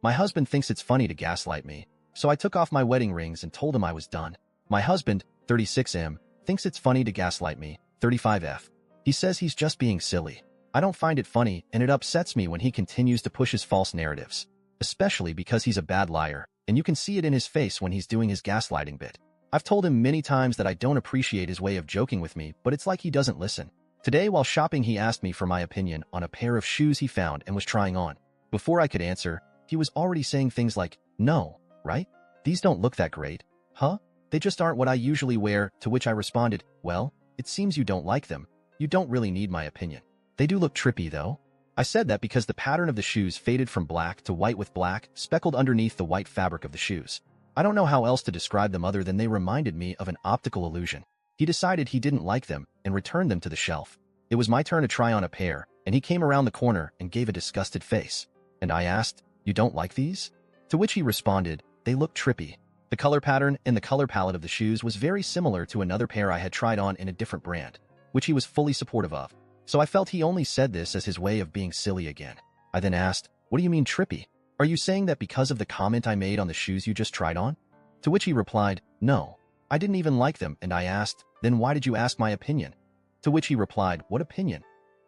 My husband thinks it's funny to gaslight me, so I took off my wedding rings and told him I was done. My husband, 36M, thinks it's funny to gaslight me, 35F. He says he's just being silly. I don't find it funny, and it upsets me when he continues to push his false narratives, especially because he's a bad liar, and you can see it in his face when he's doing his gaslighting bit. I've told him many times that I don't appreciate his way of joking with me, but it's like he doesn't listen. Today, while shopping, he asked me for my opinion on a pair of shoes he found and was trying on. Before I could answer, he was already saying things like, "No, right? These don't look that great. Huh? They just aren't what I usually wear," to which I responded, "Well, it seems you don't like them. You don't really need my opinion. They do look trippy, though." I said that because the pattern of the shoes faded from black to white with black speckled underneath the white fabric of the shoes. I don't know how else to describe them other than they reminded me of an optical illusion. He decided he didn't like them and returned them to the shelf. It was my turn to try on a pair, and he came around the corner and gave a disgusted face. And I asked, "You don't like these?" To which he responded, "They look trippy." The color pattern and the color palette of the shoes was very similar to another pair I had tried on in a different brand, which he was fully supportive of. So I felt he only said this as his way of being silly again. I then asked, "What do you mean trippy? Are you saying that because of the comment I made on the shoes you just tried on?" To which he replied, "No, I didn't even like them," and I asked, "Then why did you ask my opinion?" To which he replied, "What opinion?"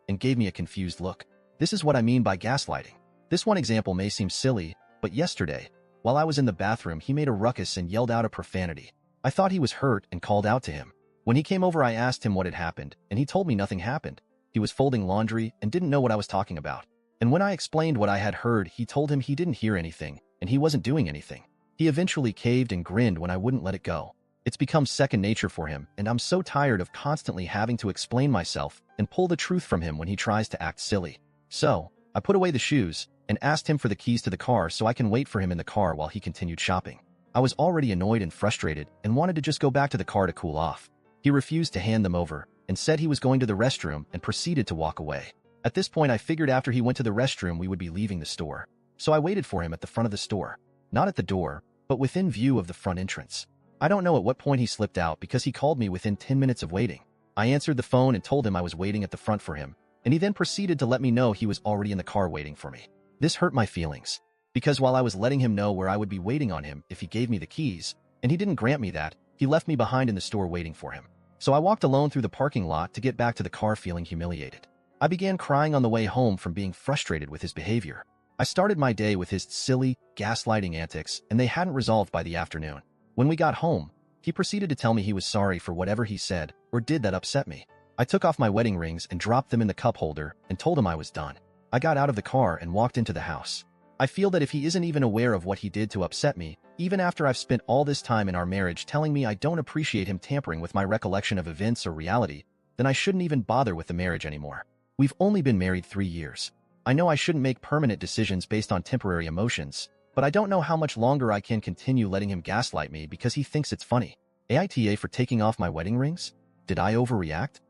and gave me a confused look. This is what I mean by gaslighting. This one example may seem silly, but yesterday, while I was in the bathroom, he made a ruckus and yelled out a profanity. I thought he was hurt and called out to him. When he came over, I asked him what had happened, and he told me nothing happened. He was folding laundry and didn't know what I was talking about. And when I explained what I had heard, he told him he didn't hear anything, and he wasn't doing anything. He eventually caved and grinned when I wouldn't let it go. It's become second nature for him, and I'm so tired of constantly having to explain myself and pull the truth from him when he tries to act silly. So, I put away the shoes and asked him for the keys to the car so I can wait for him in the car while he continued shopping. I was already annoyed and frustrated and wanted to just go back to the car to cool off. He refused to hand them over and said he was going to the restroom and proceeded to walk away. At this point, I figured after he went to the restroom we would be leaving the store. So I waited for him at the front of the store. Not at the door, but within view of the front entrance. I don't know at what point he slipped out because he called me within 10 minutes of waiting. I answered the phone and told him I was waiting at the front for him, and he then proceeded to let me know he was already in the car waiting for me. This hurt my feelings, because while I was letting him know where I would be waiting on him if he gave me the keys, and he didn't grant me that, he left me behind in the store waiting for him. So I walked alone through the parking lot to get back to the car feeling humiliated. I began crying on the way home from being frustrated with his behavior. I started my day with his silly, gaslighting antics, and they hadn't resolved by the afternoon. When we got home, he proceeded to tell me he was sorry for whatever he said or did that upset me. I took off my wedding rings and dropped them in the cup holder and told him I was done. I got out of the car and walked into the house. I feel that if he isn't even aware of what he did to upset me, even after I've spent all this time in our marriage telling me I don't appreciate him tampering with my recollection of events or reality, then I shouldn't even bother with the marriage anymore. We've only been married 3 years. I know I shouldn't make permanent decisions based on temporary emotions, but I don't know how much longer I can continue letting him gaslight me because he thinks it's funny. AITA for taking off my wedding rings? Did I overreact?